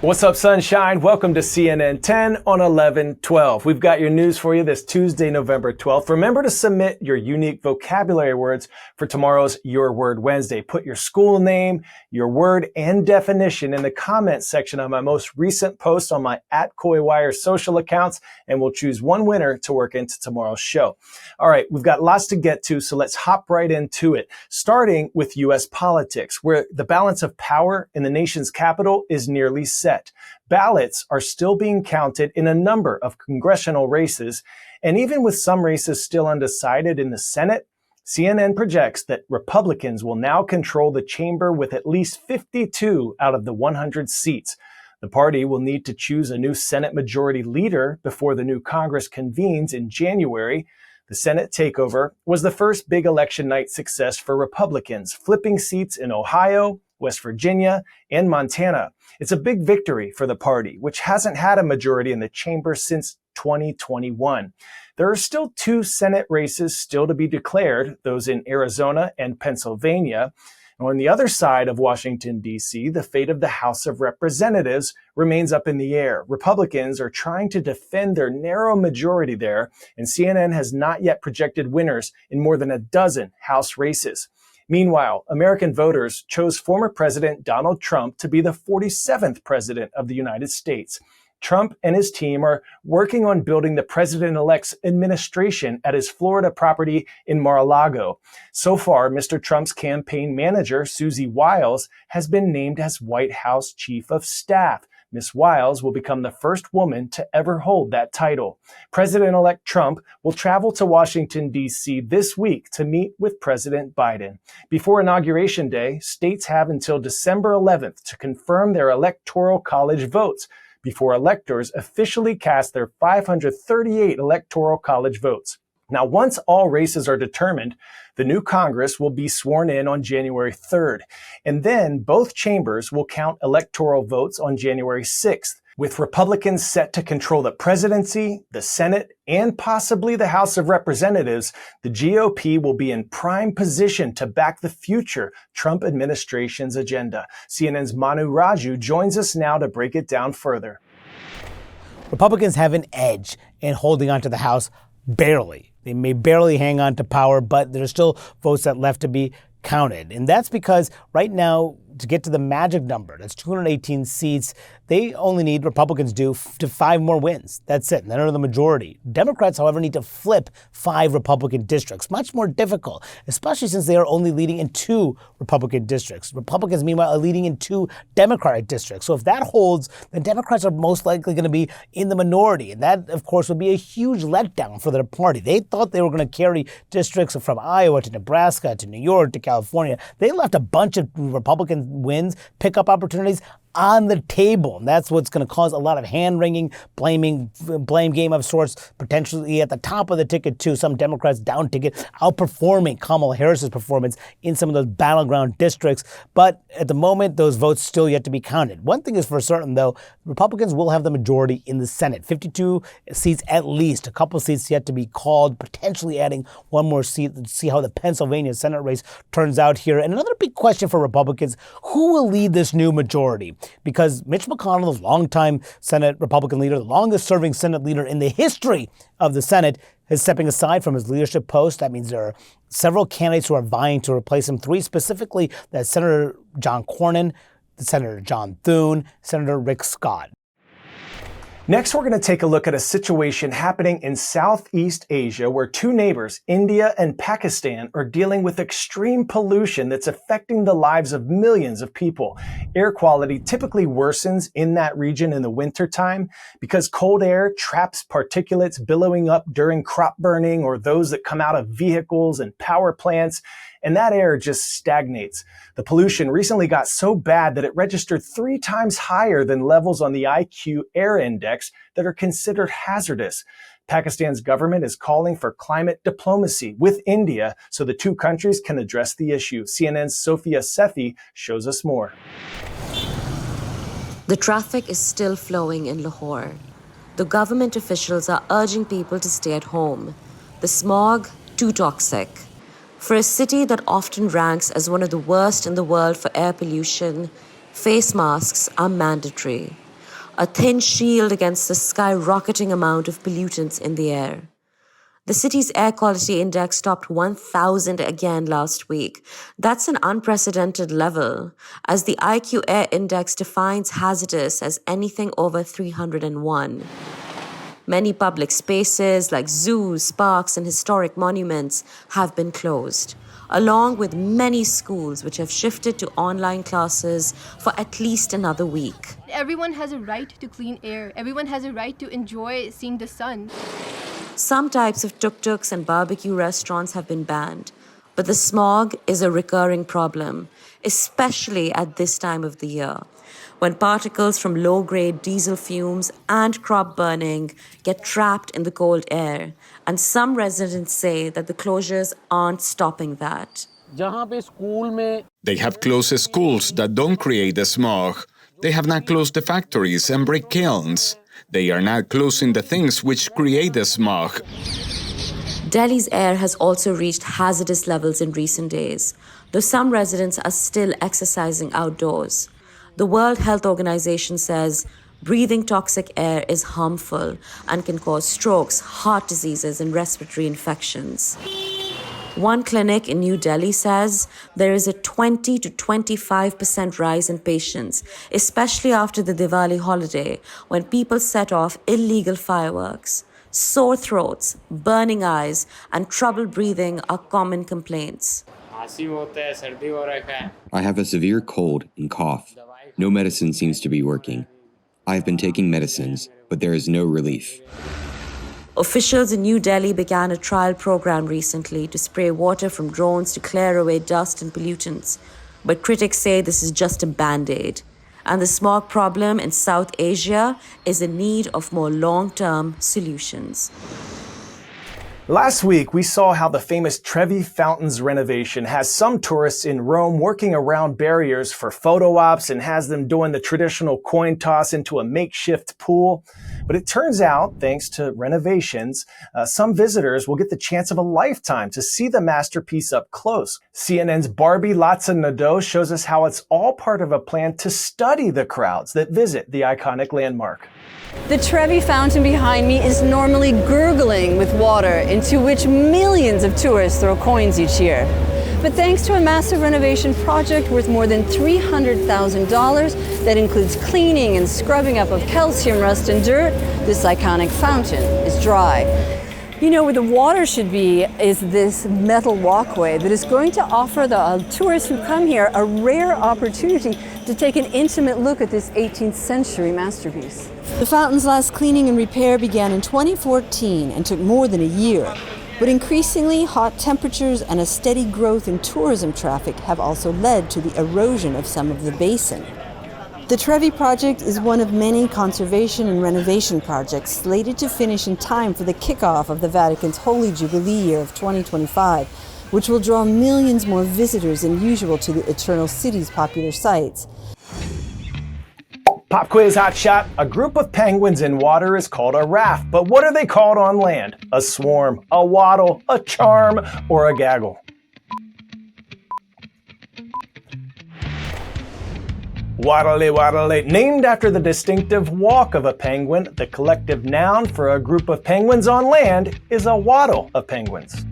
What's up, sunshine? Welcome to CNN 10 on 11/12. We've got your news for you this Tuesday, November 12th. Remember to submit your unique vocabulary words for tomorrow's Your Word Wednesday. Put your school name, your word, and definition in the comments section of my most recent post on my @CoyWire social accounts, and we'll choose one winner to work into tomorrow's show. All right, we've got lots to get to, so let's hop right into it, starting with U.S. politics, where the balance of power in the nation's capital is nearly set. Ballots are still being counted in a number of congressional races, and even with some races still undecided in the Senate, CNN projects that Republicans will now control the chamber with at least 52 out of the 100 seats. The party will need to choose a new Senate Majority Leader before the new Congress convenes in January. The Senate takeover was the first big election night success for Republicans, flipping seats in Ohio, West Virginia, and Montana. It's a big victory for the party, which hasn't had a majority in the chamber since 2021. There are still two Senate races still to be declared, those in Arizona and Pennsylvania. And on the other side of Washington, D.C., the fate of the House of Representatives remains up in the air. Republicans are trying to defend their narrow majority there, and CNN has not yet projected winners in more than a dozen House races. Meanwhile, American voters chose former President Donald Trump to be the 47th president of the United States. Trump and his team are working on building the president-elect's administration at his Florida property in Mar-a-Lago. So far, Mr. Trump's campaign manager, Susie Wiles, has been named as White House Chief of Staff. Ms. Wiles will become the first woman to ever hold that title. President-elect Trump will travel to Washington, D.C. this week to meet with President Biden. Before Inauguration Day, states have until December 11th to confirm their Electoral College votes before electors officially cast their 538 Electoral College votes. Now, once all races are determined, the new Congress will be sworn in on January 3rd, and then both chambers will count electoral votes on January 6th. With Republicans set to control the presidency, the Senate, and possibly the House of Representatives, the GOP will be in prime position to back the future Trump administration's agenda. CNN's Manu Raju joins us now to break it down further. Republicans have an edge in holding on to the House barely. They may barely hang on to power, but there are still votes that left to be counted. And that's because right now, to get to the magic number, that's 218 seats, they only need, Republicans do, to 5 more wins. That's it. And they're the majority. Democrats, however, need to flip 5 Republican districts. Much more difficult, especially since they are only leading in 2 Republican districts. Republicans, meanwhile, are leading in 2 Democratic districts. So if that holds, then Democrats are most likely going to be in the minority. And that, of course, would be a huge letdown for their party. They thought they were going to carry districts from Iowa to Nebraska to New York to California. They left a bunch of Republican wins, pickup opportunities on the table. And that's what's going to cause a lot of hand-wringing, blame game of sorts, potentially at the top of the ticket, too. Some Democrats down ticket, outperforming Kamala Harris's performance in some of those battleground districts. But at the moment, those votes still yet to be counted. One thing is for certain, though, Republicans will have the majority in the Senate. 52 seats at least, a couple seats yet to be called, potentially adding one more seat to see how the Pennsylvania Senate race turns out here. And another big question for Republicans, who will lead this new majority? Because Mitch McConnell, the longtime Senate Republican leader, the longest-serving Senate leader in the history of the Senate, is stepping aside from his leadership post. That means there are several candidates who are vying to replace him. 3 specifically, that's Senator John Cornyn, Senator John Thune, Senator Rick Scott. Next, we're going to take a look at a situation happening in Southeast Asia where 2 neighbors, India and Pakistan, are dealing with extreme pollution that's affecting the lives of millions of people. Air quality typically worsens in that region in the wintertime because cold air traps particulates billowing up during crop burning or those that come out of vehicles and power plants, and that air just stagnates. The pollution recently got so bad that it registered 3 times higher than levels on the IQ Air Index that are considered hazardous. Pakistan's government is calling for climate diplomacy with India so the 2 countries can address the issue. CNN's Sophia Sethi shows us more. The traffic is still flowing in Lahore. The government officials are urging people to stay at home. The smog, too toxic. For a city that often ranks as one of the worst in the world for air pollution, face masks are mandatory. a thin shield against the skyrocketing amount of pollutants in the air. The city's air quality index topped 1,000 again last week. That's an unprecedented level, as the IQ Air Index defines hazardous as anything over 301. Many public spaces like zoos, parks, and historic monuments have been closed, along with many schools which have shifted to online classes for at least another week. Everyone has a right to clean air. Everyone has a right to enjoy seeing the sun. Some types of tuk-tuks and barbecue restaurants have been banned, but the smog is a recurring problem, especially at this time of the year, when particles from low-grade diesel fumes and crop burning get trapped in the cold air, and some residents say that the closures aren't stopping that. They have closed schools that don't create the smog. They have not closed the factories and brick kilns. They are now closing the things which create the smog. Delhi's air has also reached hazardous levels in recent days, though some residents are still exercising outdoors. The World Health Organization says breathing toxic air is harmful and can cause strokes, heart diseases, and respiratory infections. One clinic in New Delhi says there is a 20 to 25% rise in patients, especially after the Diwali holiday, when people set off illegal fireworks. Sore throats, burning eyes, and trouble breathing are common complaints. I have a severe cold and cough. No medicine seems to be working. I have been taking medicines, but there is no relief. Officials in New Delhi began a trial program recently to spray water from drones to clear away dust and pollutants. But critics say this is just a band-aid. And the smog problem in South Asia is in need of more long-term solutions. Last week, we saw how the famous Trevi Fountains renovation has some tourists in Rome working around barriers for photo ops and has them doing the traditional coin toss into a makeshift pool. But it turns out, thanks to renovations, some visitors will get the chance of a lifetime to see the masterpiece up close. CNN's Barbie Latza-Nadeau shows us how it's all part of a plan to study the crowds that visit the iconic landmark. The Trevi fountain behind me is normally gurgling with water into which millions of tourists throw coins each year. But thanks to a massive renovation project worth more than $300,000 that includes cleaning and scrubbing up of calcium rust and dirt, this iconic fountain is dry. You know, where the water should be is this metal walkway that is going to offer the tourists who come here a rare opportunity to take an intimate look at this 18th century masterpiece. The fountain's last cleaning and repair began in 2014 and took more than a year. But increasingly hot temperatures and a steady growth in tourism traffic have also led to the erosion of some of the basin. The Trevi project is one of many conservation and renovation projects slated to finish in time for the kickoff of the Vatican's Holy Jubilee year of 2025, which will draw millions more visitors than usual to the Eternal City's popular sites. Pop quiz hot shot. A group of penguins in water is called a raft, but what are they called on land? A swarm, a waddle, a charm, or a gaggle? Waddle-y, waddle-y. Named after the distinctive walk of a penguin, the collective noun for a group of penguins on land is a waddle of penguins.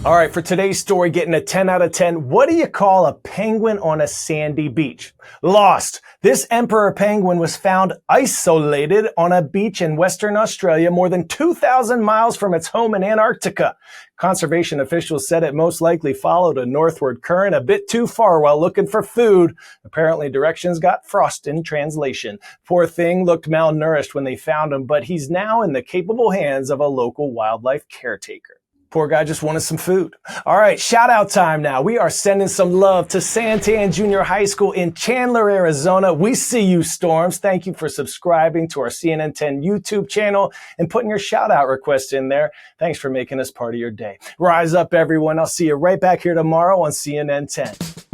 All right, for today's story, getting a 10 out of 10, what do you call a penguin on a sandy beach? Lost. This emperor penguin was found isolated on a beach in Western Australia more than 2,000 miles from its home in Antarctica. Conservation officials said it most likely followed a northward current a bit too far while looking for food. Apparently directions got frost in translation. Poor thing looked malnourished when they found him, but he's now in the capable hands of a local wildlife caretaker. Poor guy just wanted some food. All right, shout out time now. We are sending some love to Santan Junior High School in Chandler, Arizona. We see you, Storms. Thank you for subscribing to our CNN 10 YouTube channel and putting your shout out request in there. Thanks for making us part of your day. Rise up, everyone. I'll see you right back here tomorrow on CNN 10.